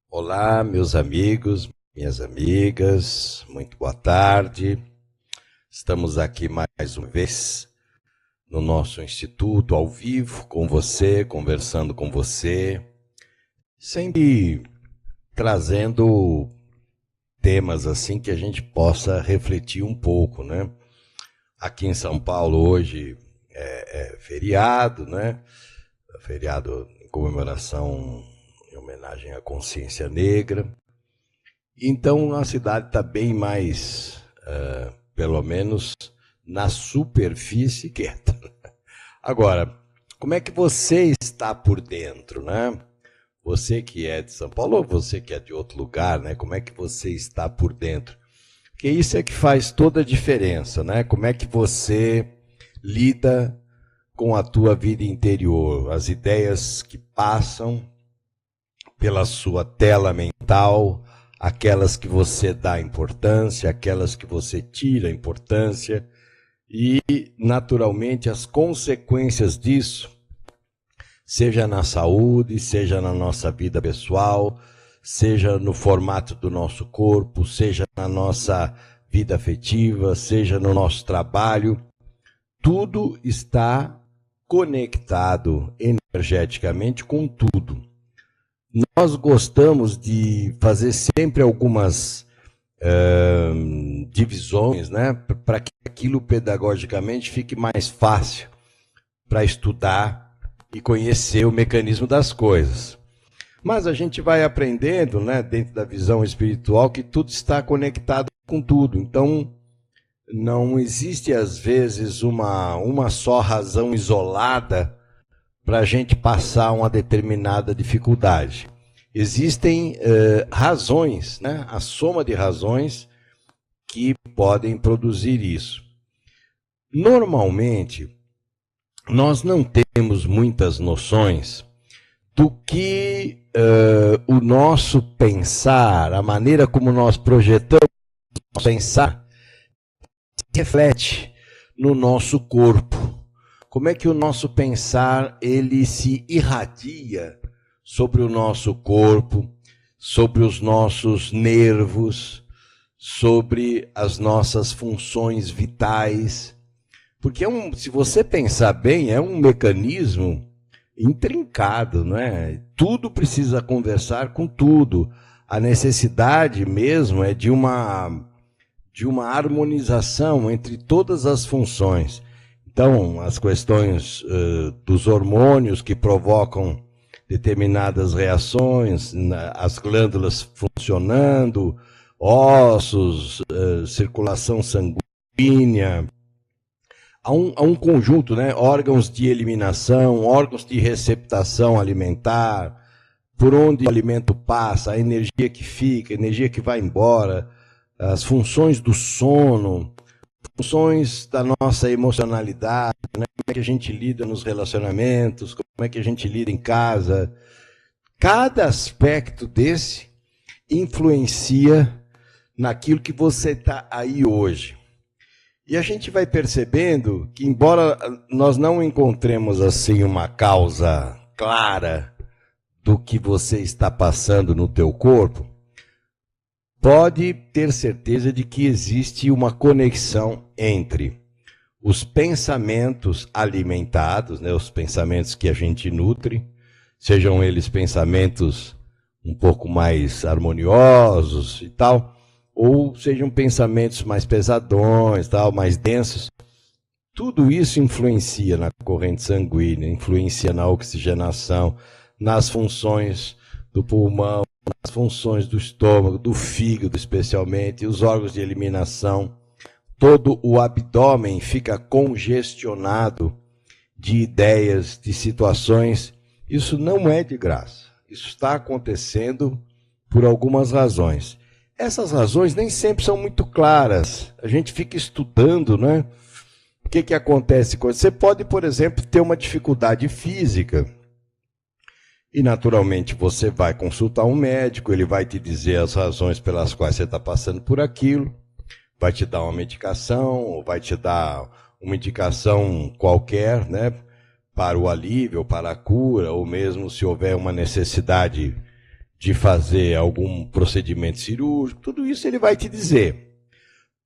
Olá, meus amigos, minhas amigas, muito boa tarde. Estamos aqui mais uma vez no nosso instituto, ao vivo, com você, conversando com você, sempre trazendo temas assim que a gente possa refletir um pouco, né? Aqui em São Paulo hoje é feriado, né? Feriado em comemoração, em homenagem à consciência negra. Então a cidade está bem mais, pelo menos na superfície, quieta. Agora, como é que você está por dentro, né? Você que é de São Paulo ou você que é de outro lugar, né? Como é que você está por dentro? Porque isso é que faz toda a diferença, né? Como é que você lida com a tua vida interior, as ideias que passam pela sua tela mental, aquelas que você dá importância, aquelas que você tira importância e, naturalmente, as consequências disso, seja na saúde, seja na nossa vida pessoal, seja no formato do nosso corpo, seja na nossa vida afetiva, seja no nosso trabalho, tudo está conectado energeticamente com tudo. Nós gostamos de fazer sempre algumas divisões, né, para que aquilo pedagogicamente fique mais fácil para estudar e conhecer o mecanismo das coisas. Mas a gente vai aprendendo, né, dentro da visão espiritual, que tudo está conectado com tudo. Então, não existe, às vezes, uma só razão isolada para a gente passar uma determinada dificuldade. Existem razões, né? A soma de razões que podem produzir isso. Normalmente, nós não temos muitas noções do que o nosso pensar, a maneira como nós projetamos pensar, reflete no nosso corpo. Como é que o nosso pensar ele se irradia sobre o nosso corpo, sobre os nossos nervos, sobre as nossas funções vitais? Porque se você pensar bem, é um mecanismo intrincado, não é? Tudo precisa conversar com tudo. A necessidade mesmo é de uma harmonização entre todas as funções. Então, as questões dos hormônios que provocam determinadas reações, as glândulas funcionando, ossos, circulação sanguínea. Há um conjunto, né? Órgãos de eliminação, órgãos de receptação alimentar, por onde o alimento passa, a energia que fica, a energia que vai embora, as funções do sono, funções da nossa emocionalidade, né? Como é que a gente lida nos relacionamentos, como é que a gente lida em casa. Cada aspecto desse influencia naquilo que você está aí hoje. E a gente vai percebendo que, embora nós não encontremos assim uma causa clara do que você está passando no teu corpo, pode ter certeza de que existe uma conexão entre os pensamentos alimentados, né, os pensamentos que a gente nutre, sejam eles pensamentos um pouco mais harmoniosos e tal, ou sejam pensamentos mais pesadões, tal, mais densos. Tudo isso influencia na corrente sanguínea, influencia na oxigenação, nas funções do pulmão, nas funções do estômago, do fígado especialmente, os órgãos de eliminação. Todo o abdômen fica congestionado de ideias, de situações. Isso não é de graça. Isso está acontecendo por algumas razões. Essas razões nem sempre são muito claras. A gente fica estudando, né? O que acontece com você? Você pode, por exemplo, ter uma dificuldade física e, naturalmente, você vai consultar um médico, ele vai te dizer as razões pelas quais você está passando por aquilo, vai te dar uma medicação, ou vai te dar uma indicação qualquer, né, para o alívio, para a cura, ou mesmo se houver uma necessidade de fazer algum procedimento cirúrgico, tudo isso ele vai te dizer.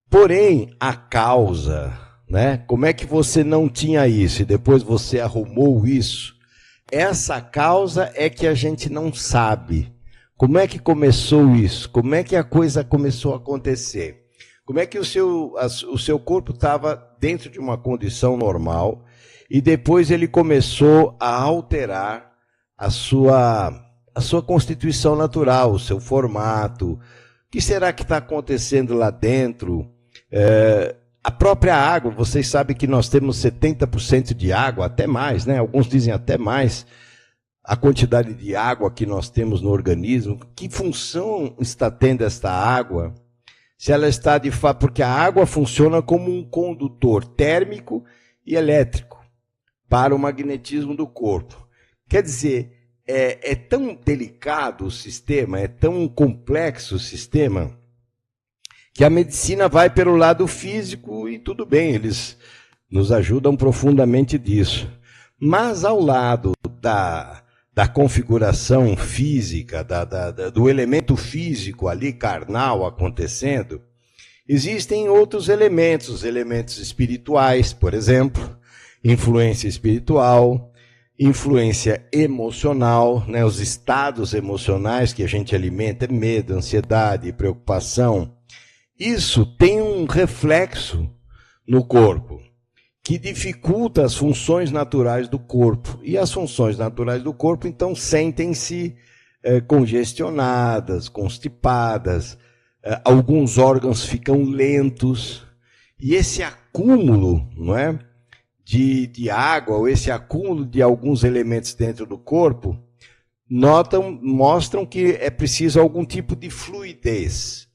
Porém, a causa, né? Como é que você não tinha isso e depois você arrumou isso? Essa causa é que a gente não sabe. Como é que começou isso? Como é que a coisa começou a acontecer? Como é que o seu corpo estava dentro de uma condição normal e depois ele começou a alterar a sua constituição natural, o seu formato? O que será que está acontecendo lá dentro? A própria água, vocês sabem que nós temos 70% de água, até mais, né? Alguns dizem até mais. A quantidade de água que nós temos no organismo, que função está tendo esta água? Se ela está de fato, porque a água funciona como um condutor térmico e elétrico para o magnetismo do corpo. Quer dizer, é tão delicado o sistema, é tão complexo o sistema, que a medicina vai pelo lado físico e tudo bem, eles nos ajudam profundamente disso. Mas ao lado da configuração física, do elemento físico ali, carnal, acontecendo, existem outros elementos espirituais, por exemplo, influência espiritual, influência emocional, né, os estados emocionais que a gente alimenta, medo, ansiedade, preocupação. Isso tem um reflexo no corpo, que dificulta as funções naturais do corpo. E as funções naturais do corpo, então, sentem-se congestionadas, constipadas, alguns órgãos ficam lentos. E esse acúmulo, não é, de água, ou esse acúmulo de alguns elementos dentro do corpo, mostram que é preciso algum tipo de fluidez.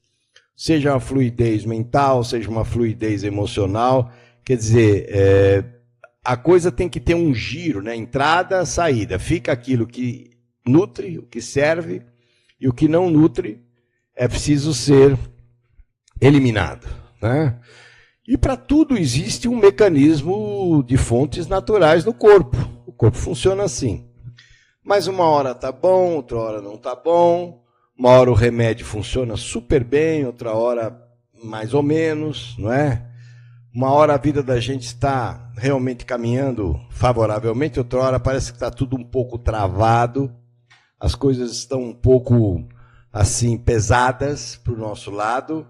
Seja uma fluidez mental, seja uma fluidez emocional. Quer dizer, a coisa tem que ter um giro, né? Entrada, saída. Fica aquilo que nutre, o que serve, e o que não nutre é preciso ser eliminado, né? E para tudo existe um mecanismo de fontes naturais no corpo. O corpo funciona assim. Mas uma hora está bom, outra hora não está bom. Uma hora o remédio funciona super bem, outra hora mais ou menos, não é? Uma hora a vida da gente está realmente caminhando favoravelmente, outra hora parece que está tudo um pouco travado, as coisas estão um pouco assim pesadas para o nosso lado,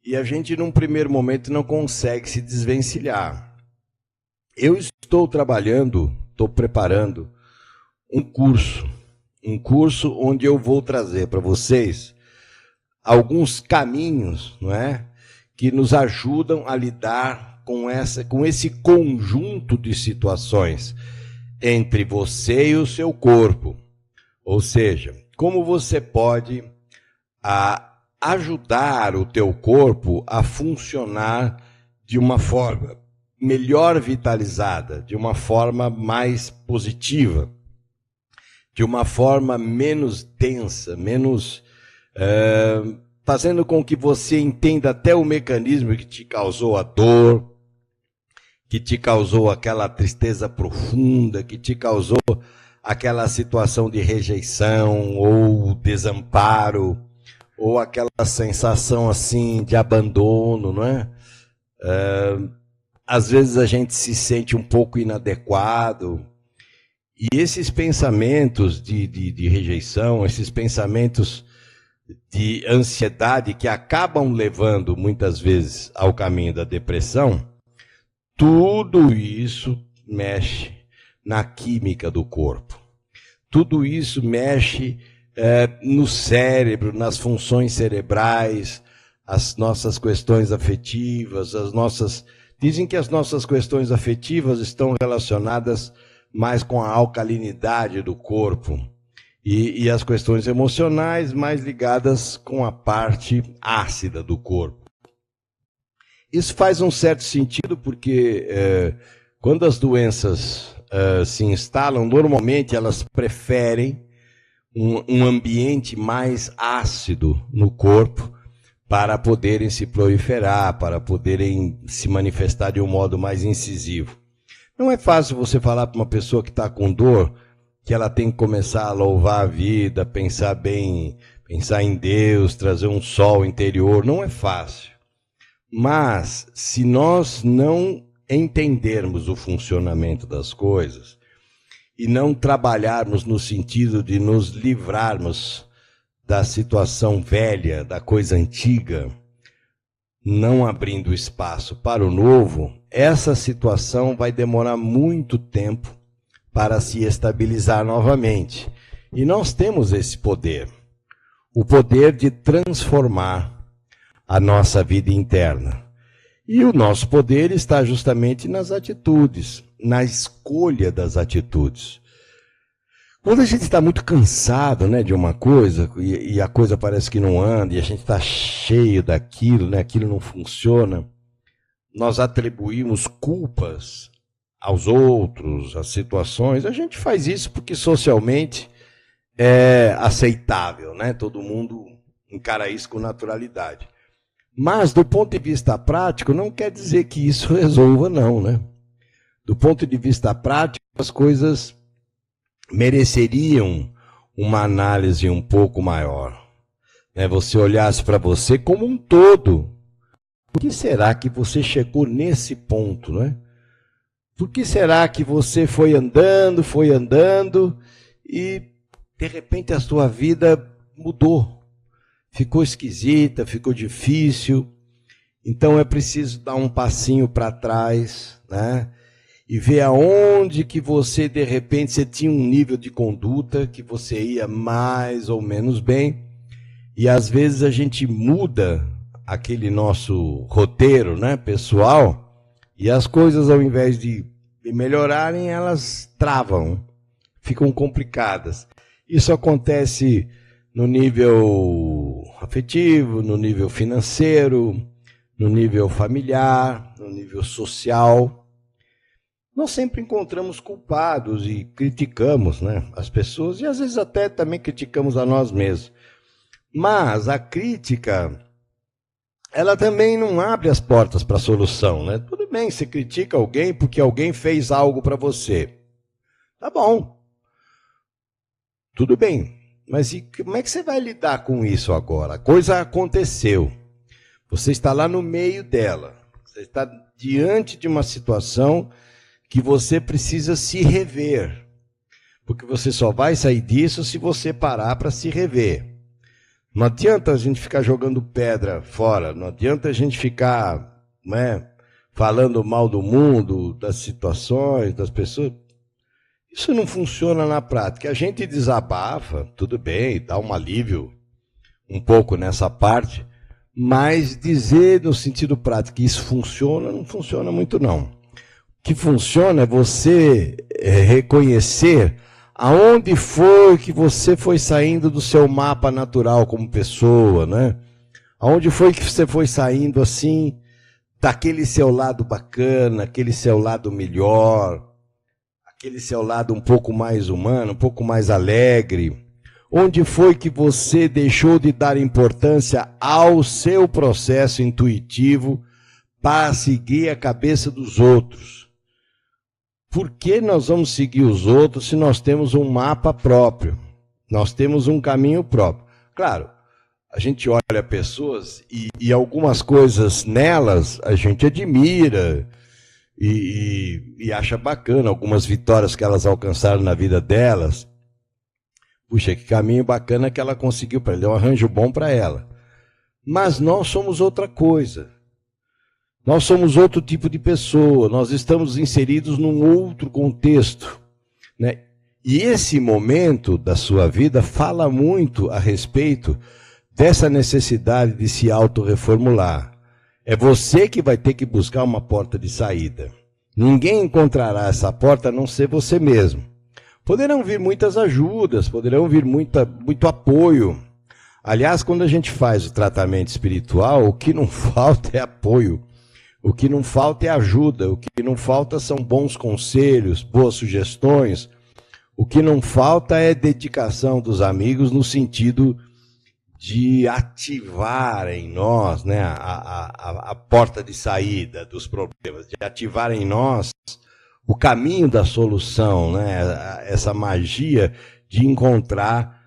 e a gente num primeiro momento não consegue se desvencilhar. Eu estou trabalhando, estou preparando um curso onde eu vou trazer para vocês alguns caminhos, não é, que nos ajudam a lidar com esse conjunto de situações entre você e o seu corpo. Ou seja, como você pode ajudar o teu corpo a funcionar de uma forma melhor vitalizada, de uma forma mais positiva, de uma forma menos densa, menos fazendo com que você entenda até o mecanismo que te causou a dor, que te causou aquela tristeza profunda, que te causou aquela situação de rejeição ou desamparo, ou aquela sensação assim de abandono, não é? Às vezes a gente se sente um pouco inadequado. E esses pensamentos de rejeição, esses pensamentos de ansiedade que acabam levando muitas vezes ao caminho da depressão, tudo isso mexe na química do corpo. Tudo isso mexe no cérebro, nas funções cerebrais, as nossas questões afetivas, Dizem que as nossas questões afetivas estão relacionadas mais com a alcalinidade do corpo e as questões emocionais mais ligadas com a parte ácida do corpo. Isso faz um certo sentido porque quando as doenças se instalam, normalmente elas preferem um ambiente mais ácido no corpo para poderem se proliferar, para poderem se manifestar de um modo mais incisivo. Não é fácil você falar para uma pessoa que está com dor que ela tem que começar a louvar a vida, pensar bem, pensar em Deus, trazer um sol interior. Não é fácil. Mas, se nós não entendermos o funcionamento das coisas e não trabalharmos no sentido de nos livrarmos da situação velha, da coisa antiga, não abrindo espaço para o novo, essa situação vai demorar muito tempo para se estabilizar novamente. E nós temos esse poder, o poder de transformar a nossa vida interna. E o nosso poder está justamente nas atitudes, na escolha das atitudes. Quando a gente está muito cansado, né, de uma coisa, e a coisa parece que não anda, e a gente está cheio daquilo, né, aquilo não funciona, nós atribuímos culpas aos outros, às situações. A gente faz isso porque socialmente é aceitável, né? Todo mundo encara isso com naturalidade. Mas, do ponto de vista prático, não quer dizer que isso resolva, não, né? Do ponto de vista prático, as coisas mereceriam uma análise um pouco maior. Né? Você olhasse para você como um todo. Por que será que você chegou nesse ponto, né? Por que será que você foi andando e, de repente, a sua vida mudou? Ficou esquisita, ficou difícil. Então, é preciso dar um passinho para trás, né? E ver aonde que você, de repente, você tinha um nível de conduta que você ia mais ou menos bem. E, às vezes, a gente muda aquele nosso roteiro, né, pessoal, e as coisas, ao invés de melhorarem, elas travam, ficam complicadas. Isso acontece no nível afetivo, no nível financeiro, no nível familiar, no nível social. Nós sempre encontramos culpados e criticamos, né, as pessoas, e às vezes até também criticamos a nós mesmos. Mas a crítica, ela também não abre as portas para a solução, né? Tudo bem, você critica alguém porque alguém fez algo para você. Tá bom. Tudo bem. Mas e como é que você vai lidar com isso agora? A coisa aconteceu. Você está lá no meio dela. Você está diante de uma situação que você precisa se rever. Porque você só vai sair disso se você parar para se rever. Não adianta a gente ficar jogando pedra fora, não adianta a gente ficar, né, falando mal do mundo, das situações, das pessoas. Isso não funciona na prática. A gente desabafa, tudo bem, dá um alívio um pouco nessa parte, mas dizer no sentido prático que isso funciona, não funciona muito não. O que funciona é você reconhecer aonde foi que você foi saindo do seu mapa natural como pessoa, né? Aonde foi que você foi saindo assim, daquele seu lado bacana, aquele seu lado melhor, aquele seu lado um pouco mais humano, um pouco mais alegre. Onde foi que você deixou de dar importância ao seu processo intuitivo para seguir a cabeça dos outros? Por que nós vamos seguir os outros se nós temos um mapa próprio? Nós temos um caminho próprio. Claro, a gente olha pessoas e algumas coisas nelas a gente admira e acha bacana, algumas vitórias que elas alcançaram na vida delas. Puxa, que caminho bacana que ela conseguiu, para ele deu um arranjo bom para ela. Mas nós somos outra coisa. Nós somos outro tipo de pessoa, nós estamos inseridos num outro contexto, né? E esse momento da sua vida fala muito a respeito dessa necessidade de se autorreformular. É você que vai ter que buscar uma porta de saída. Ninguém encontrará essa porta a não ser você mesmo. Poderão vir muitas ajudas, poderão vir muito apoio. Aliás, quando a gente faz o tratamento espiritual, o que não falta é apoio. O que não falta é ajuda, o que não falta são bons conselhos, boas sugestões. O que não falta é dedicação dos amigos no sentido de ativar em nós, né, a porta de saída dos problemas, de ativar em nós o caminho da solução, né? Essa magia de encontrar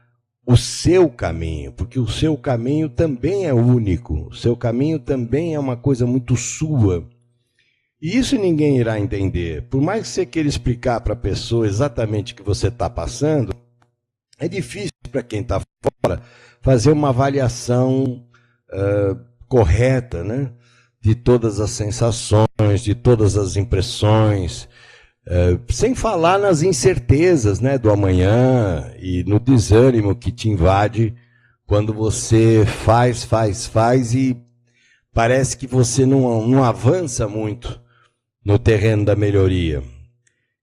o seu caminho, porque o seu caminho também é único, o seu caminho também é uma coisa muito sua. E isso ninguém irá entender. Por mais que você queira explicar para a pessoa exatamente o que você está passando, é difícil para quem está fora fazer uma avaliação correta, né? De todas as sensações, de todas as impressões, sem falar nas incertezas, né, do amanhã e no desânimo que te invade quando você faz e parece que você não avança muito no terreno da melhoria.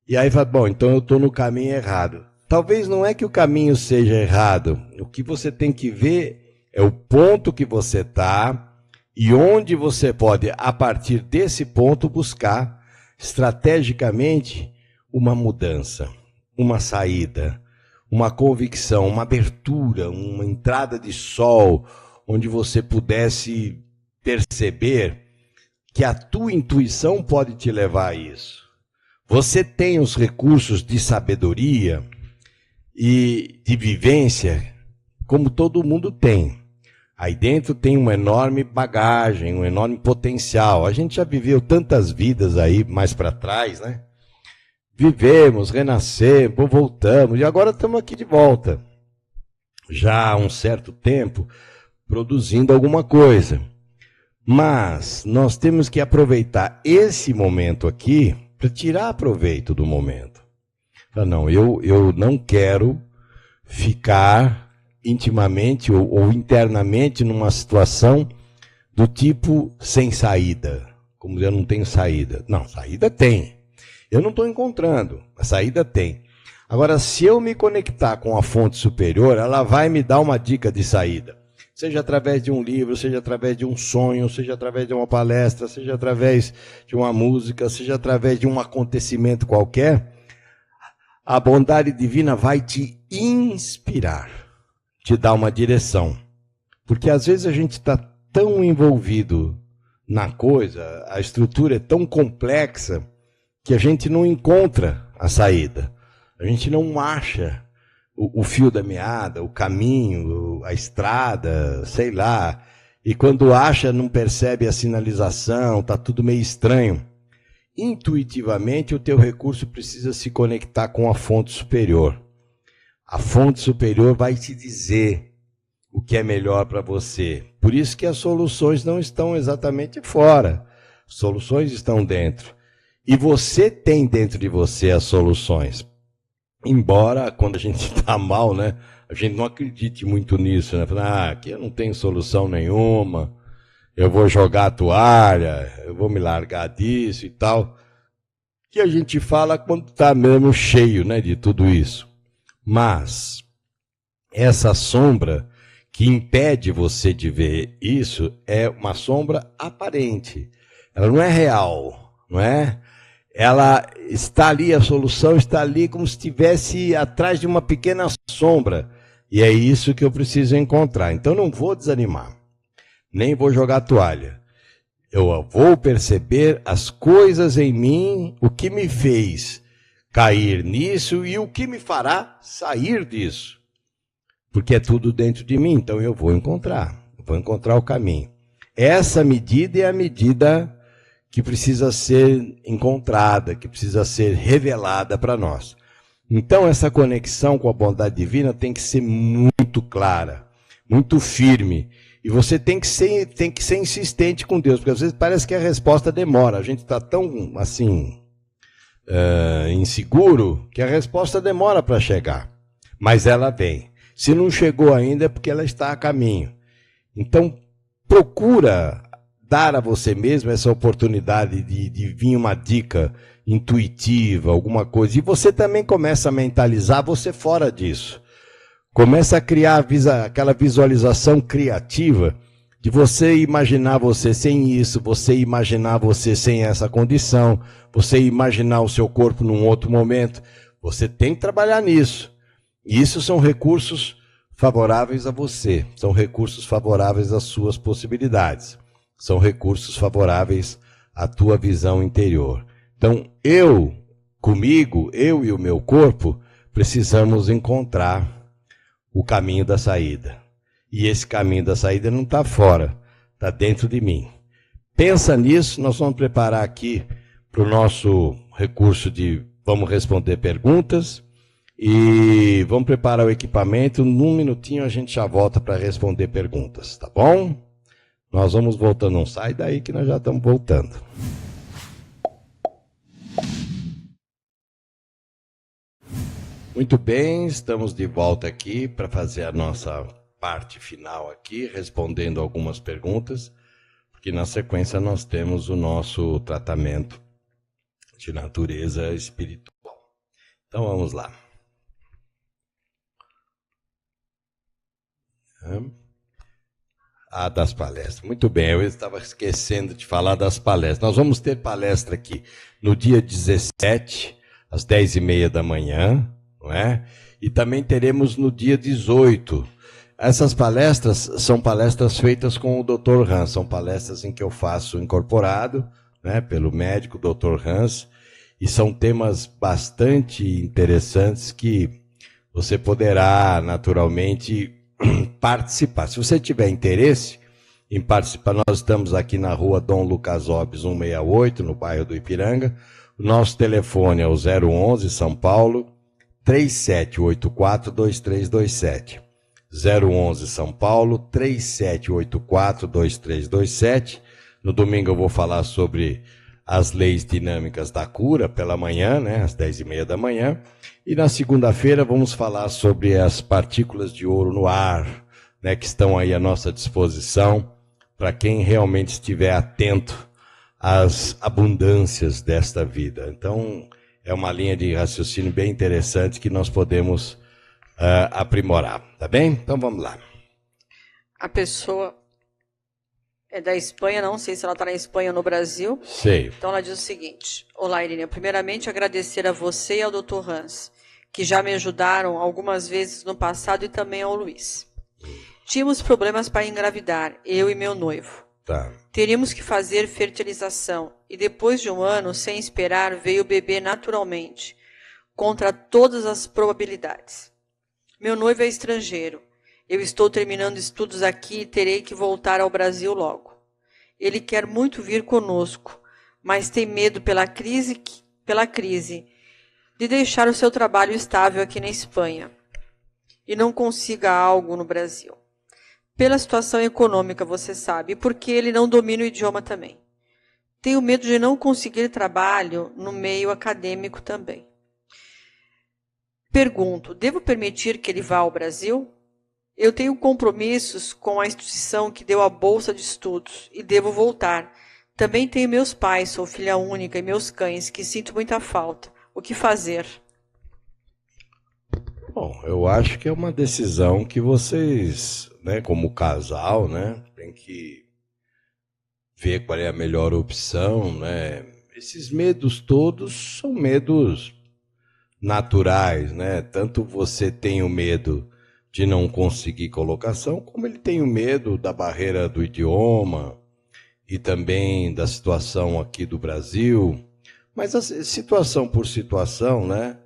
E aí fala, bom, então eu estou no caminho errado. Talvez não é que o caminho seja errado, o que você tem que ver é o ponto que você está e onde você pode, a partir desse ponto, buscar estrategicamente uma mudança, uma saída, uma convicção, uma abertura, uma entrada de sol, onde você pudesse perceber que a tua intuição pode te levar a isso. Você tem os recursos de sabedoria e de vivência, como todo mundo tem. Aí dentro tem uma enorme bagagem, um enorme potencial. A gente já viveu tantas vidas aí mais para trás, né? Vivemos, renascemos, voltamos e agora estamos aqui de volta. Já há um certo tempo produzindo alguma coisa. Mas nós temos que aproveitar esse momento aqui para tirar proveito do momento. Não, eu não quero ficar intimamente ou internamente numa situação do tipo sem saída, como eu não tenho saída. Não, saída tem. Eu não estou encontrando, a saída tem. Agora, se eu me conectar com a fonte superior, ela vai me dar uma dica de saída. Seja através de um livro, seja através de um sonho, seja através de uma palestra, seja através de uma música, seja através de um acontecimento qualquer, a bondade divina vai te inspirar, te dar uma direção. Porque às vezes a gente está tão envolvido na coisa, a estrutura é tão complexa, que a gente não encontra a saída. A gente não acha o fio da meada, o caminho, a estrada, sei lá. E quando acha, não percebe a sinalização, está tudo meio estranho. Intuitivamente, o teu recurso precisa se conectar com a fonte superior. A fonte superior vai te dizer o que é melhor para você. Por isso que as soluções não estão exatamente fora. As soluções estão dentro. E você tem dentro de você as soluções. Embora, quando a gente está mal, né, a gente não acredite muito nisso, né? Fala, aqui eu não tenho solução nenhuma, eu vou jogar a toalha, eu vou me largar disso e tal. Que a gente fala quando está mesmo cheio, né, de tudo isso. Mas essa sombra que impede você de ver isso é uma sombra aparente. Ela não é real, não é? Ela está ali, a solução está ali como se estivesse atrás de uma pequena sombra. E é isso que eu preciso encontrar. Então não vou desanimar, nem vou jogar a toalha. Eu vou perceber as coisas em mim, o que me fez cair nisso e o que me fará sair disso. Porque é tudo dentro de mim, então eu vou encontrar o caminho. Essa medida é a medida que precisa ser encontrada, que precisa ser revelada para nós. Então, essa conexão com a bondade divina tem que ser muito clara, muito firme. E você tem que ser insistente com Deus, porque às vezes parece que a resposta demora. A gente está tão, assim, inseguro, que a resposta demora para chegar. Mas ela vem. Se não chegou ainda, é porque ela está a caminho. Então, procura dar a você mesmo essa oportunidade de vir uma dica intuitiva, alguma coisa. E você também começa a mentalizar você fora disso. Começa a criar aquela visualização criativa de você imaginar você sem isso, você imaginar você sem essa condição, você imaginar o seu corpo num outro momento. Você tem que trabalhar nisso. E isso são recursos favoráveis a você, são recursos favoráveis às suas possibilidades. São recursos favoráveis à tua visão interior. Então, eu comigo, eu e o meu corpo, precisamos encontrar o caminho da saída. E esse caminho da saída não está fora, está dentro de mim. Pensa nisso, nós vamos preparar aqui para o nosso recurso de vamos responder perguntas e vamos preparar o equipamento. Num minutinho a gente já volta para responder perguntas, tá bom? Nós vamos voltando, não sai daí que nós já estamos voltando. Muito bem, estamos de volta aqui para fazer a nossa parte final aqui, respondendo algumas perguntas, porque na sequência nós temos o nosso tratamento de natureza espiritual. Então vamos lá. Das palestras. Muito bem, eu estava esquecendo de falar das palestras. Nós vamos ter palestra aqui no dia 17, às 10h30 da manhã, não é? E também teremos no dia 18. Essas palestras são palestras feitas com o Dr. Hans, são palestras em que eu faço incorporado, né, pelo médico Dr. Hans, e são temas bastante interessantes que você poderá naturalmente participar. Se você tiver interesse em participar, nós estamos aqui na rua Dom Lucas Obes 168, no bairro do Ipiranga. O nosso telefone é o 011 São Paulo 3784-2327. 011 São Paulo 3784-2327. No domingo eu vou falar sobre as leis dinâmicas da cura pela manhã, né, às 10h30 da manhã. E na segunda-feira vamos falar sobre as partículas de ouro no ar, né, que estão aí à nossa disposição para quem realmente estiver atento às abundâncias desta vida. Então, é uma linha de raciocínio bem interessante que nós podemos aprimorar, tá bem? Então, vamos lá. A pessoa é da Espanha, não sei se ela está na Espanha ou no Brasil. Sei. Então ela diz o seguinte: olá, Irene, primeiramente agradecer a você e ao Dr. Hans, que já me ajudaram algumas vezes no passado e também ao Luiz. Tínhamos problemas para engravidar, eu e meu noivo. Tá. Teríamos que fazer fertilização e depois de um ano, sem esperar, veio o bebê naturalmente, contra todas as probabilidades. Meu noivo é estrangeiro. Eu estou terminando estudos aqui e terei que voltar ao Brasil logo. Ele quer muito vir conosco, mas tem medo pela crise de deixar o seu trabalho estável aqui na Espanha e não consiga algo no Brasil. Pela situação econômica, você sabe, e porque ele não domina o idioma também. Tenho medo de não conseguir trabalho no meio acadêmico também. Pergunto, devo permitir que ele vá ao Brasil? Eu tenho compromissos com a instituição que deu a bolsa de estudos e devo voltar. Também tenho meus pais, sou filha única, e meus cães, que sinto muita falta. O que fazer? Bom, eu acho que é uma decisão que vocês, né, como casal, né, tem que ver qual é a melhor opção, né? Esses medos todos são medos naturais, né? Tanto você tem o medo de não conseguir colocação, como ele tem o medo da barreira do idioma e também da situação aqui do Brasil. Mas a situação por situação, né?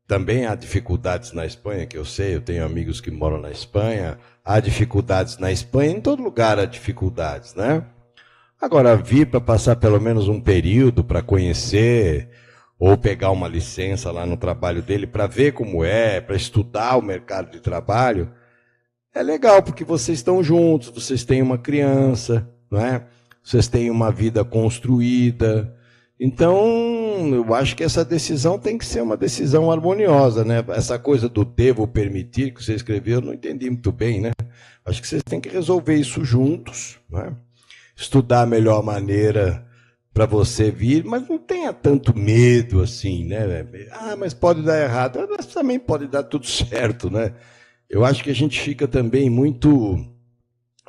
Também há dificuldades na Espanha, que eu sei, eu tenho amigos que moram na Espanha, há dificuldades na Espanha, em todo lugar há dificuldades, né? Agora, vir para passar pelo menos um período para conhecer ou pegar uma licença lá no trabalho dele para ver como é, para estudar o mercado de trabalho, é legal, porque vocês estão juntos, vocês têm uma criança, não é? Vocês têm uma vida construída. Então, eu acho que essa decisão tem que ser uma decisão harmoniosa, né? Essa coisa do devo permitir que você escreveu, eu não entendi muito bem, né? Acho que vocês têm que resolver isso juntos, né? Estudar a melhor maneira para você vir, mas não tenha tanto medo assim, né? Ah, mas pode dar errado. Mas também pode dar tudo certo, né? Eu acho que a gente fica também muito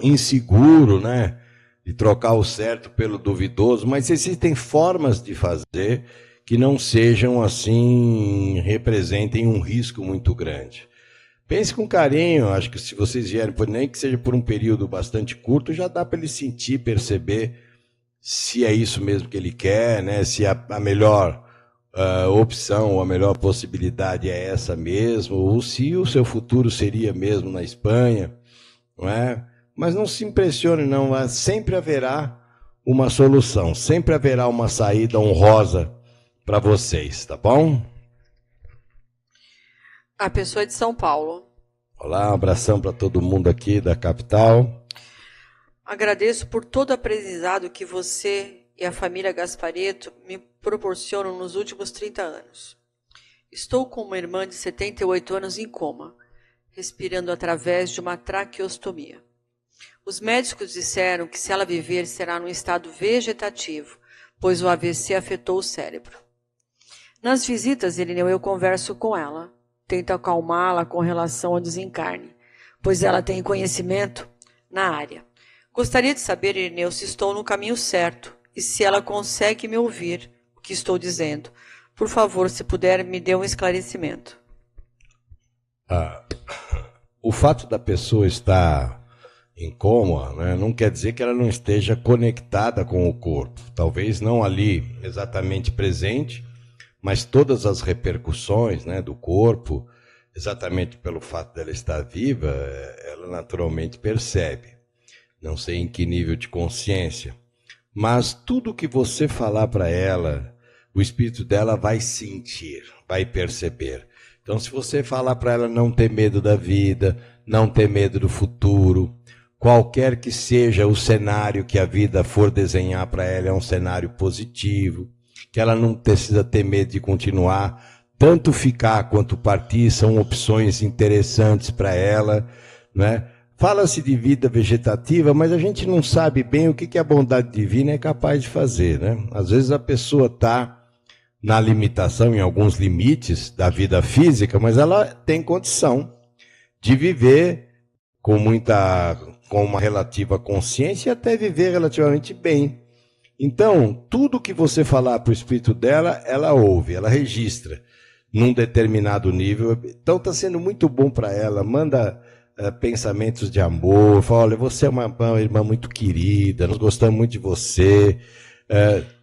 inseguro, né? De trocar o certo pelo duvidoso, mas existem formas de fazer que não sejam assim, representem um risco muito grande. Pense com carinho, acho que se vocês vierem, nem que seja por um período bastante curto, já dá para ele sentir, perceber se é isso mesmo que ele quer, né? Se a melhor opção ou a melhor possibilidade é essa mesmo, ou se o seu futuro seria mesmo na Espanha, não é? Mas não se impressione, não. Sempre haverá uma solução, sempre haverá uma saída honrosa para vocês, tá bom? A pessoa é de São Paulo. Olá, um abração para todo mundo aqui da capital. Agradeço por todo o aprendizado que você e a família Gasparetto me proporcionam nos últimos 30 anos. Estou com uma irmã de 78 anos em coma, respirando através de uma traqueostomia. Os médicos disseram que se ela viver será num estado vegetativo, pois o AVC afetou o cérebro. Nas visitas, Irineu, eu converso com ela, tento acalmá-la com relação ao desencarne, pois ela tem conhecimento na área. Gostaria de saber, Irineu, se estou no caminho certo e se ela consegue me ouvir o que estou dizendo. Por favor, se puder, me dê um esclarecimento. O fato da pessoa estar em coma, né, não quer dizer que ela não esteja conectada com o corpo. Talvez não ali exatamente presente, mas todas as repercussões, né, do corpo, exatamente pelo fato dela estar viva, ela naturalmente percebe. Não sei em que nível de consciência, mas tudo que você falar para ela, o espírito dela vai sentir, vai perceber. Então, se você falar para ela não ter medo da vida, não ter medo do futuro, qualquer que seja o cenário que a vida for desenhar para ela, é um cenário positivo, que ela não precisa ter medo de continuar, tanto ficar quanto partir são opções interessantes para ela, né? Fala-se de vida vegetativa, mas a gente não sabe bem o que a bondade divina é capaz de fazer, né? Às vezes a pessoa está na limitação, em alguns limites da vida física, mas ela tem condição de viver com uma relativa consciência e até viver relativamente bem. Então, tudo que você falar para o espírito dela, ela ouve, ela registra num determinado nível. Então está sendo muito bom para ela. Manda pensamentos de amor, fala, olha, você é uma irmã muito querida, nós gostamos muito de você,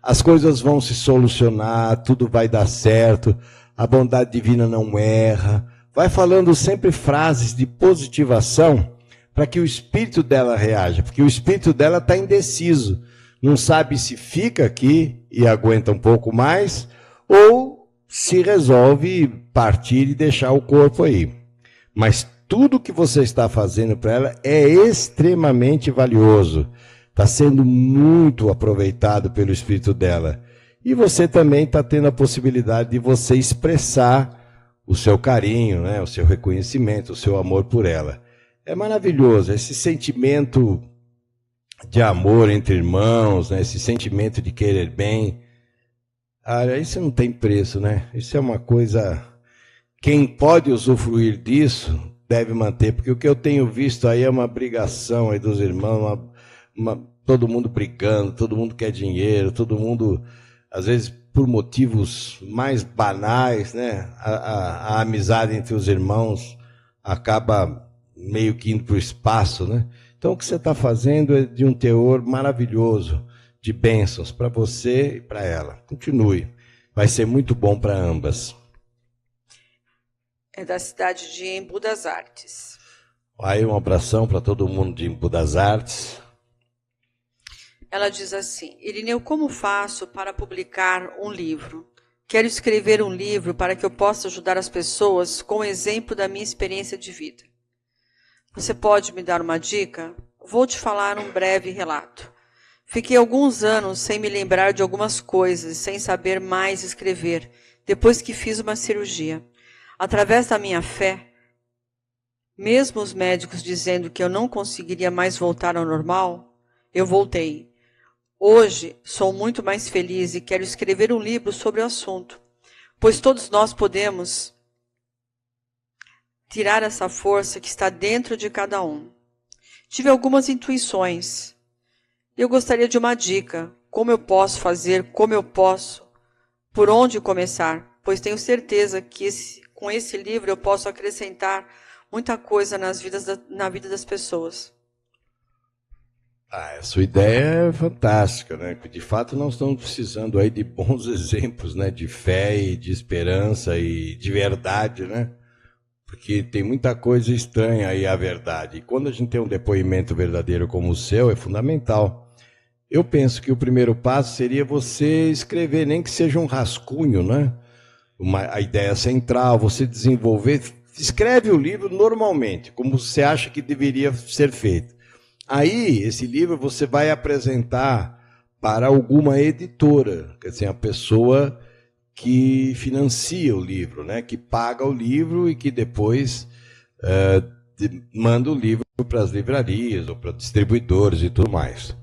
as coisas vão se solucionar, tudo vai dar certo, a bondade divina não erra. Vai falando sempre frases de positivação para que o espírito dela reaja, porque o espírito dela está indeciso, não sabe se fica aqui e aguenta um pouco mais, ou se resolve partir e deixar o corpo aí. Mas tudo que você está fazendo para ela é extremamente valioso. Está sendo muito aproveitado pelo espírito dela. E você também está tendo a possibilidade de você expressar o seu carinho, né? O seu reconhecimento, o seu amor por ela. É maravilhoso esse sentimento de amor entre irmãos, né? Esse sentimento de querer bem. Isso não tem preço, né? Isso é uma coisa... Quem pode usufruir disso deve manter, porque o que eu tenho visto aí é uma brigação aí dos irmãos, todo mundo brigando, todo mundo quer dinheiro, todo mundo, às vezes por motivos mais banais, né? A amizade entre os irmãos acaba meio que indo para o espaço, né? Então o que você está fazendo é de um teor maravilhoso, de bênçãos para você e para ela. Continue, vai ser muito bom para ambas. É da cidade de Embu das Artes. Aí um abração para todo mundo de Embu das Artes. Ela diz assim: Irineu, como faço para publicar um livro? Quero escrever um livro para que eu possa ajudar as pessoas com o exemplo da minha experiência de vida. Você pode me dar uma dica? Vou te falar um breve relato. Fiquei alguns anos sem me lembrar de algumas coisas, sem saber mais escrever, depois que fiz uma cirurgia. Através da minha fé, mesmo os médicos dizendo que eu não conseguiria mais voltar ao normal, eu voltei. Hoje sou muito mais feliz e quero escrever um livro sobre o assunto, pois todos nós podemos tirar essa força que está dentro de cada um. Tive algumas intuições. Eu gostaria de uma dica, como eu posso fazer, por onde começar, pois tenho certeza que com esse livro eu posso acrescentar muita coisa na vida das pessoas. A sua ideia é fantástica, né? De fato, nós estamos precisando aí de bons exemplos, né? De fé e de esperança e de verdade, né? Porque tem muita coisa estranha aí à verdade. E quando a gente tem um depoimento verdadeiro como o seu, é fundamental. Eu penso que o primeiro passo seria você escrever, nem que seja um rascunho, né? A ideia central, você desenvolver. Escreve o livro normalmente, como você acha que deveria ser feito. Aí, esse livro você vai apresentar para alguma editora, quer dizer, a pessoa que financia o livro, né? Que paga o livro e que depois manda o livro para as livrarias ou para distribuidores e tudo mais.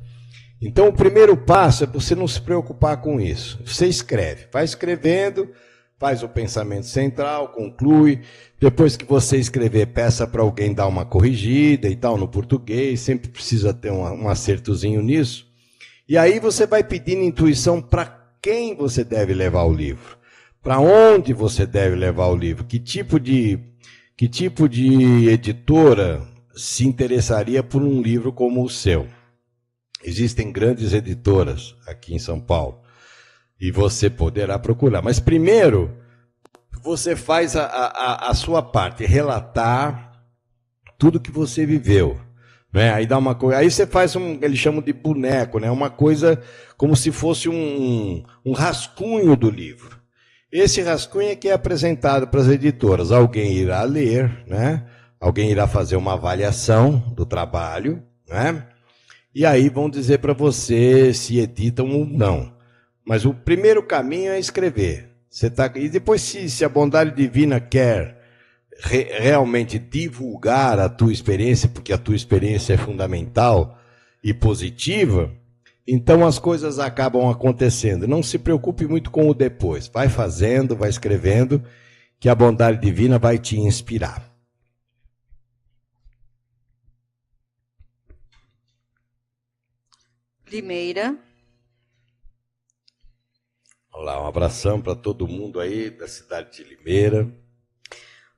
Então, o primeiro passo é você não se preocupar com isso. Você escreve, vai escrevendo, faz o pensamento central, conclui. Depois que você escrever, peça para alguém dar uma corrigida e tal no português. Sempre precisa ter um acertozinho nisso. E aí você vai pedindo intuição para quem você deve levar o livro. Para onde você deve levar o livro. Que tipo de editora se interessaria por um livro como o seu? Existem grandes editoras aqui em São Paulo e você poderá procurar. Mas primeiro, você faz a sua parte, relatar tudo que você viveu. Né? Aí dá uma coisa, aí você faz eles chamam de boneco, né? Uma coisa como se fosse um rascunho do livro. Esse rascunho é que é apresentado para as editoras. Alguém irá ler, né? Alguém irá fazer uma avaliação do trabalho, né? E aí vão dizer para você se editam ou não. Mas o primeiro caminho é escrever. E depois, se a bondade divina quer realmente divulgar a tua experiência, porque a tua experiência é fundamental e positiva, então as coisas acabam acontecendo. Não se preocupe muito com o depois. Vai fazendo, vai escrevendo, que a bondade divina vai te inspirar. Limeira. Olá, um abração para todo mundo aí da cidade de Limeira.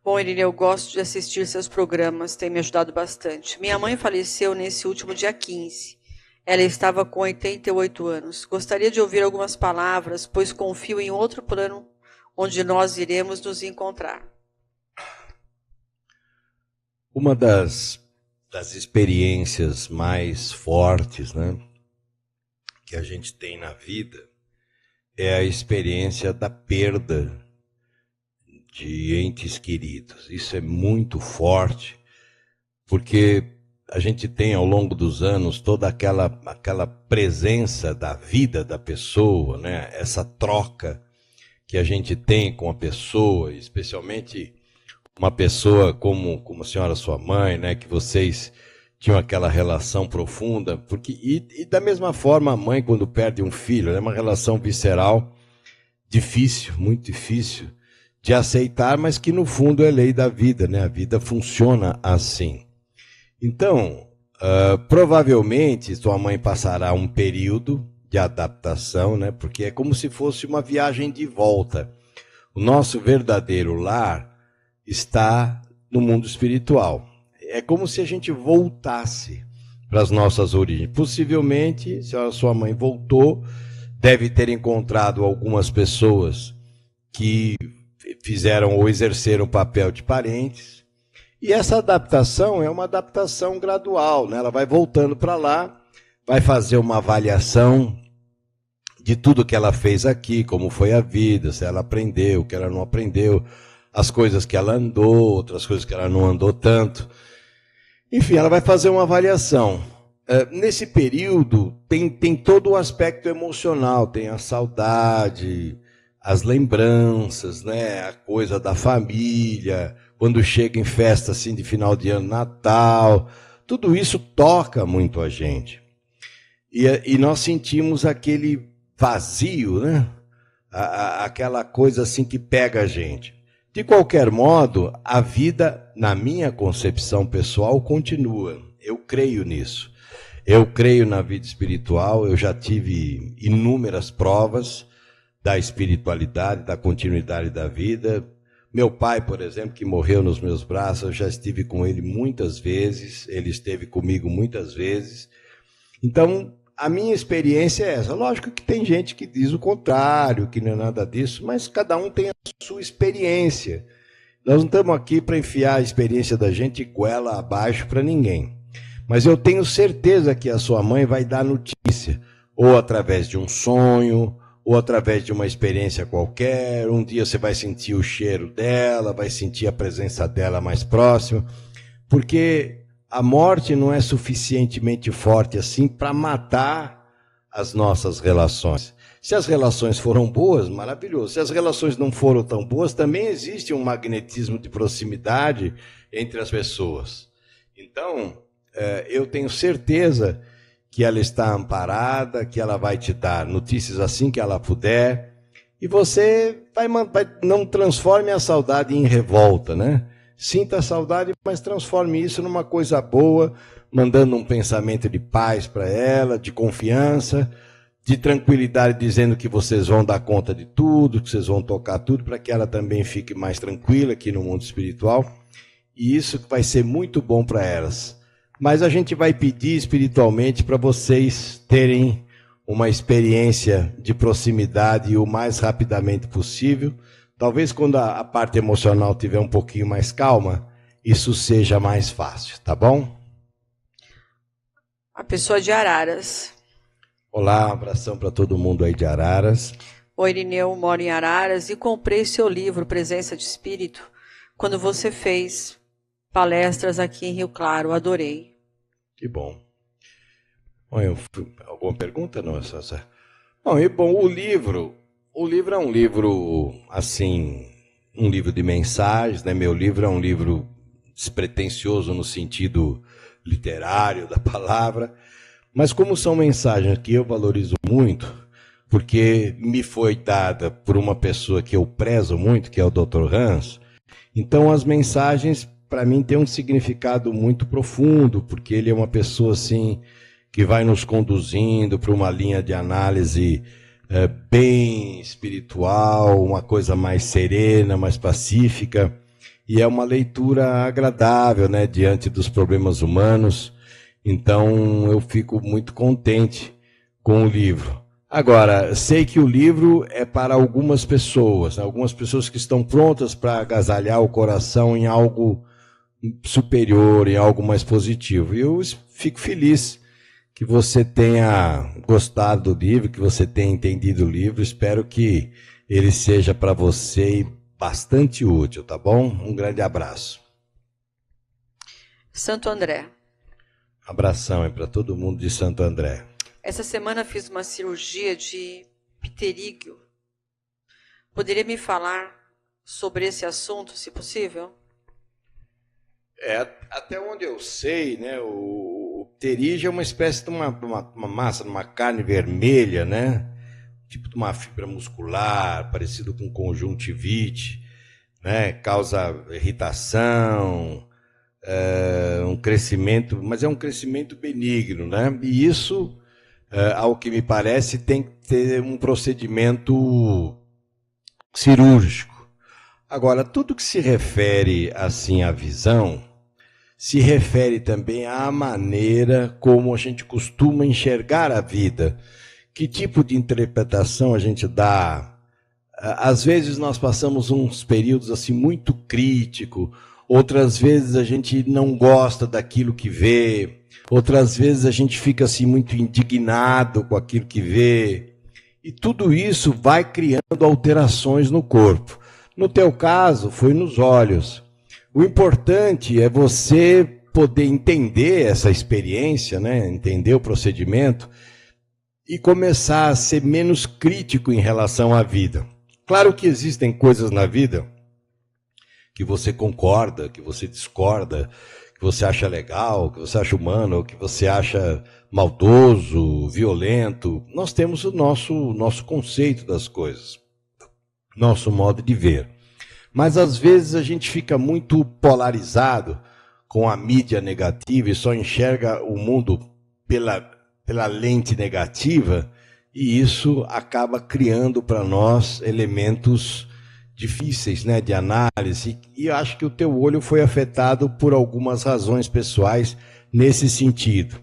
Bom, Irineu, eu gosto de assistir seus programas, tem me ajudado bastante. Minha mãe faleceu nesse último dia 15. Ela estava com 88 anos. Gostaria de ouvir algumas palavras, pois confio em outro plano onde nós iremos nos encontrar. Uma das experiências mais fortes, né, que a gente tem na vida é a experiência da perda de entes queridos. Isso é muito forte, porque a gente tem ao longo dos anos toda aquela presença da vida da pessoa, né? Essa troca que a gente tem com a pessoa, especialmente uma pessoa como a senhora, sua mãe, né? Que vocês tinham aquela relação profunda, porque e da mesma forma a mãe quando perde um filho, é uma relação visceral difícil, muito difícil de aceitar, mas que no fundo é lei da vida, né? A vida funciona assim. Então, provavelmente sua mãe passará um período de adaptação, né? Porque é como se fosse uma viagem de volta. O nosso verdadeiro lar está no mundo espiritual. É como se a gente voltasse para as nossas origens. Possivelmente, se a sua mãe voltou, deve ter encontrado algumas pessoas que fizeram ou exerceram o papel de parentes. E essa adaptação é uma adaptação gradual, né? Ela vai voltando para lá, vai fazer uma avaliação de tudo que ela fez aqui, como foi a vida, se ela aprendeu, o que ela não aprendeu, as coisas que ela andou, outras coisas que ela não andou tanto. Enfim, ela vai fazer uma avaliação. Nesse período, tem todo o aspecto emocional, tem a saudade, as lembranças, né? A coisa da família, quando chega em festa assim de final de ano, Natal, tudo isso toca muito a gente. E nós sentimos aquele vazio, né? Aquela coisa assim que pega a gente. De qualquer modo, a vida, na minha concepção pessoal, continua. Eu creio nisso. Eu creio na vida espiritual, eu já tive inúmeras provas da espiritualidade, da continuidade da vida. Meu pai, por exemplo, que morreu nos meus braços, eu já estive com ele muitas vezes, ele esteve comigo muitas vezes. Então, a minha experiência é essa. Lógico que tem gente que diz o contrário, que não é nada disso, mas cada um tem a sua experiência. Nós não estamos aqui para enfiar a experiência da gente goela abaixo para ninguém. Mas eu tenho certeza que a sua mãe vai dar notícia, ou através de um sonho, ou através de uma experiência qualquer. Um dia você vai sentir o cheiro dela, vai sentir a presença dela mais próxima, porque a morte não é suficientemente forte assim para matar as nossas relações. Se as relações foram boas, maravilhoso. Se as relações não foram tão boas, também existe um magnetismo de proximidade entre as pessoas. Então, eu tenho certeza que ela está amparada, que ela vai te dar notícias assim que ela puder, e você não transforme a saudade em revolta, né? Sinta a saudade, mas transforme isso numa coisa boa, mandando um pensamento de paz para ela, de confiança, de tranquilidade, dizendo que vocês vão dar conta de tudo, que vocês vão tocar tudo, para que ela também fique mais tranquila aqui no mundo espiritual. E isso vai ser muito bom para elas. Mas a gente vai pedir espiritualmente para vocês terem uma experiência de proximidade o mais rapidamente possível. Talvez quando a parte emocional estiver um pouquinho mais calma, isso seja mais fácil, tá bom? A pessoa de Araras. Olá, um abração para todo mundo aí de Araras. Oi, Irineu, moro em Araras e comprei seu livro Presença de Espírito quando você fez palestras aqui em Rio Claro, adorei. Que bom. Bom, alguma pergunta? Não, Bom, e bom, o livro é um livro, assim, um livro de mensagens, né? Meu livro é um livro despretensioso no sentido literário da palavra, mas como são mensagens que eu valorizo muito, porque me foi dada por uma pessoa que eu prezo muito, que é o Dr. Hans, então as mensagens, para mim, têm um significado muito profundo, porque ele é uma pessoa, assim, que vai nos conduzindo para uma linha de análise bem espiritual, uma coisa mais serena, mais pacífica, e é uma leitura agradável, né, diante dos problemas humanos. Então eu fico muito contente com o livro. Agora, sei que o livro é para algumas pessoas que estão prontas para agasalhar o coração em algo superior, em algo mais positivo. E eu fico feliz que você tenha gostado do livro, que você tenha entendido o livro. Espero que ele seja para você bastante útil, tá bom? Um grande abraço. Santo André. Abração aí para todo mundo de Santo André. Essa semana fiz uma cirurgia de pterígio. Poderia me falar sobre esse assunto, se possível? Até onde eu sei, né, o pterígio é uma espécie de uma massa, de uma carne vermelha, né, tipo de uma fibra muscular, parecido com conjuntivite, né, causa irritação, um crescimento, mas é um crescimento benigno, né, e isso, ao que me parece, tem que ter um procedimento cirúrgico. Agora, tudo que se refere assim à visão, se refere também à maneira como a gente costuma enxergar a vida. Que tipo de interpretação a gente dá? Às vezes nós passamos uns períodos assim muito críticos, outras vezes a gente não gosta daquilo que vê, outras vezes a gente fica assim muito indignado com aquilo que vê. E tudo isso vai criando alterações no corpo. No teu caso, foi nos olhos. O importante é você poder entender essa experiência, né? Entender o procedimento e começar a ser menos crítico em relação à vida. Claro que existem coisas na vida que você concorda, que você discorda, que você acha legal, que você acha humano, que você acha maldoso, violento. Nós temos o nosso conceito das coisas, nosso modo de ver. Mas às vezes a gente fica muito polarizado com a mídia negativa e só enxerga o mundo pela lente negativa, e isso acaba criando para nós elementos difíceis, né, de análise. E eu acho que o teu olho foi afetado por algumas razões pessoais nesse sentido.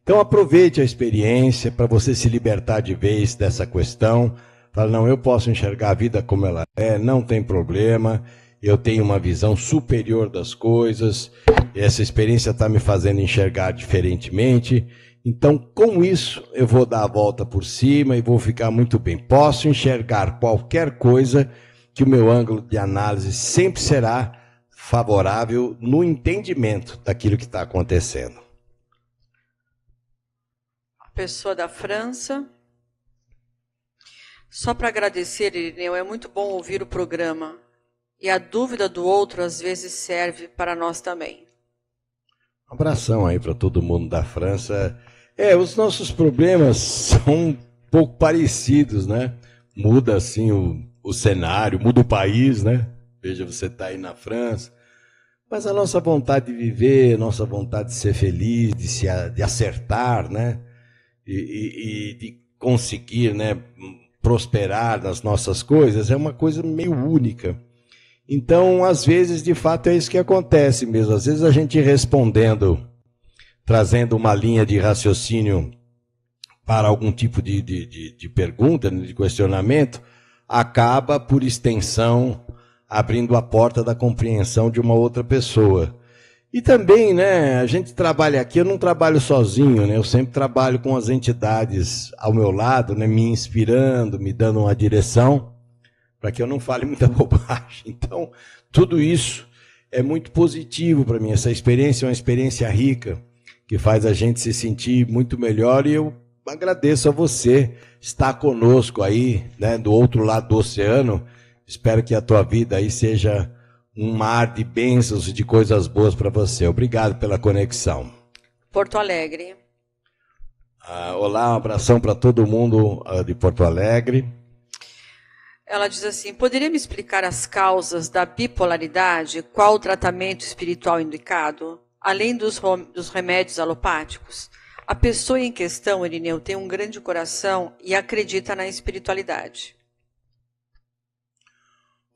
Então aproveite a experiência para você se libertar de vez dessa questão. Fala, não, eu posso enxergar a vida como ela é, não tem problema, eu tenho uma visão superior das coisas, essa experiência está me fazendo enxergar diferentemente. Então, com isso, eu vou dar a volta por cima e vou ficar muito bem. Posso enxergar qualquer coisa que o meu ângulo de análise sempre será favorável no entendimento daquilo que está acontecendo. A pessoa da França. Só para agradecer, Irineu, é muito bom ouvir o programa. E a dúvida do outro, às vezes, serve para nós também. Um abração aí para todo mundo da França. Os nossos problemas são um pouco parecidos, né? Muda, assim, o cenário, muda o país, né? Veja, você está aí na França. Mas a nossa vontade de viver, a nossa vontade de ser feliz, de acertar, né? E de conseguir, né, prosperar nas nossas coisas, é uma coisa meio única. Então, às vezes, de fato, é isso que acontece mesmo. Às vezes a gente respondendo, trazendo uma linha de raciocínio para algum tipo de pergunta, de questionamento, acaba, por extensão, abrindo a porta da compreensão de uma outra pessoa. E também, né, a gente trabalha aqui, eu não trabalho sozinho, né, eu sempre trabalho com as entidades ao meu lado, né, me inspirando, me dando uma direção, para que eu não fale muita bobagem. Então, tudo isso é muito positivo para mim. Essa experiência é uma experiência rica, que faz a gente se sentir muito melhor, e eu agradeço a você estar conosco aí, né, do outro lado do oceano. Espero que a tua vida aí seja um mar de bênçãos e de coisas boas para você. Obrigado pela conexão. Porto Alegre. Olá, um abração para todo mundo de Porto Alegre. Ela diz assim, poderia me explicar as causas da bipolaridade? Qual o tratamento espiritual indicado? Além dos remédios alopáticos? A pessoa em questão, Irineu, tem um grande coração e acredita na espiritualidade.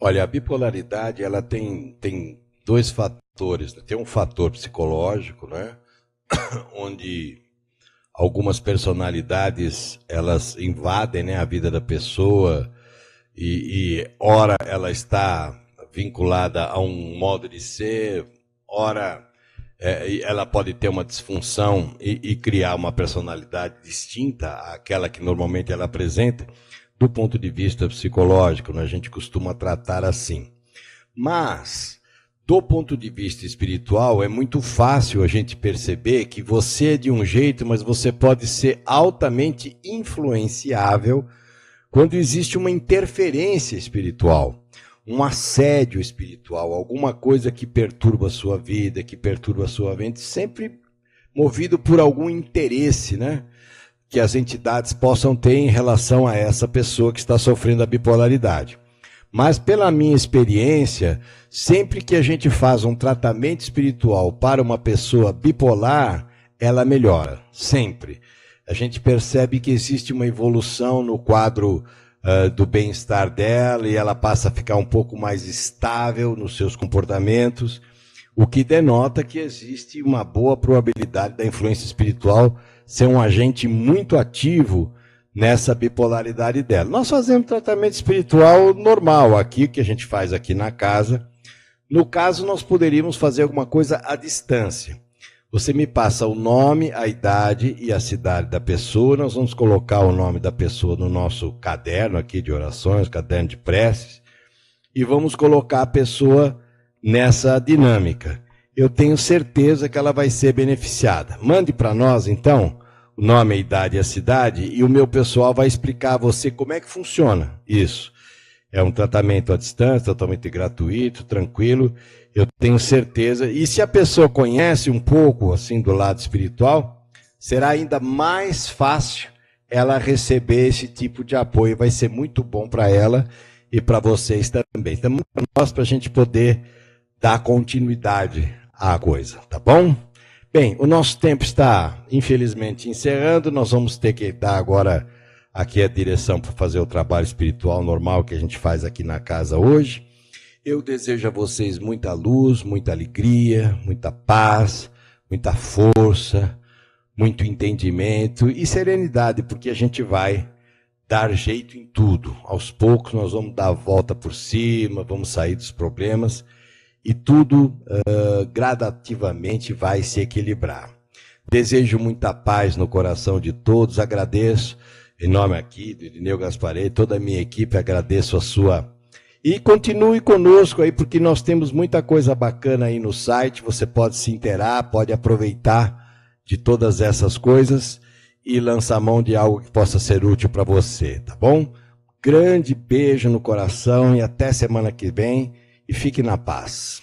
Olha, a bipolaridade, ela tem dois fatores. Tem um fator psicológico, né? Onde algumas personalidades, elas invadem, né, a vida da pessoa e ora ela está vinculada a um modo de ser, ora ela pode ter uma disfunção e criar uma personalidade distinta àquela que normalmente ela apresenta. Do ponto de vista psicológico, né, a gente costuma tratar assim. Mas, do ponto de vista espiritual, é muito fácil a gente perceber que você é de um jeito, mas você pode ser altamente influenciável quando existe uma interferência espiritual, um assédio espiritual, alguma coisa que perturba a sua vida, que perturba a sua mente, sempre movido por algum interesse, né, que as entidades possam ter em relação a essa pessoa que está sofrendo a bipolaridade. Mas pela minha experiência, sempre que a gente faz um tratamento espiritual para uma pessoa bipolar, ela melhora, sempre. A gente percebe que existe uma evolução no quadro do bem-estar dela e ela passa a ficar um pouco mais estável nos seus comportamentos, o que denota que existe uma boa probabilidade da influência espiritual ser um agente muito ativo nessa bipolaridade dela. Nós fazemos tratamento espiritual normal aqui, que a gente faz aqui na casa. No caso, nós poderíamos fazer alguma coisa à distância. Você me passa o nome, a idade e a cidade da pessoa. Nós vamos colocar o nome da pessoa no nosso caderno aqui de orações, caderno de preces, e vamos colocar a pessoa nessa dinâmica. Eu tenho certeza que ela vai ser beneficiada. Mande para nós, então, o nome, a idade e a cidade, e o meu pessoal vai explicar a você como é que funciona isso. É um tratamento à distância, totalmente gratuito, tranquilo, eu tenho certeza. E se a pessoa conhece um pouco, assim, do lado espiritual, será ainda mais fácil ela receber esse tipo de apoio. Vai ser muito bom para ela e para vocês também. Então, para nós, para a gente poder dar continuidade à coisa, tá bom? Bem, o nosso tempo está, infelizmente, encerrando. Nós vamos ter que dar agora aqui a direção para fazer o trabalho espiritual normal que a gente faz aqui na casa hoje. Eu desejo a vocês muita luz, muita alegria, muita paz, muita força, muito entendimento e serenidade, porque a gente vai dar jeito em tudo. Aos poucos nós vamos dar a volta por cima, vamos sair dos problemas e tudo gradativamente vai se equilibrar. Desejo muita paz no coração de todos, agradeço, em nome aqui do Irineu Gasparetti, toda a minha equipe, agradeço a sua... E continue conosco aí, porque nós temos muita coisa bacana aí no site, você pode se inteirar, pode aproveitar de todas essas coisas e lançar mão de algo que possa ser útil para você, tá bom? Grande beijo no coração e até semana que vem e fique na paz.